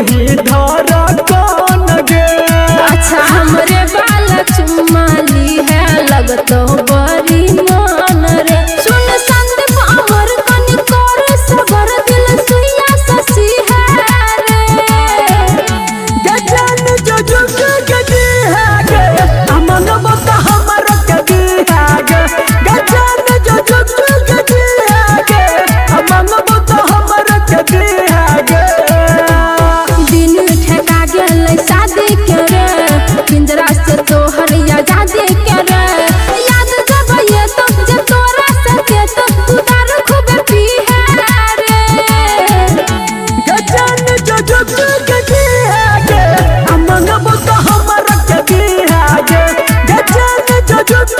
ही धारा कौन गे। अच्छा हमरे बाला चुमाली है लगतो बड़ी मान रे। सुन संदीप अमर कनी कर सबर दिल सुइया ससी है रे। गजन जो जुग गदी है गे अमन बता हमर कदी है गे। गजन जो जुग गदी है गे अमन बता हमर कदी है गे। दिन ठेका गेल शादी के रे पिंजरा से तोहर आजादी के रे। याद जब ये तो जे तोरा सके तो तू दारू खूब पी है रे। गजन जो जुग गदी है गे अमन बता हमर कदी है गे। गजन जो जुग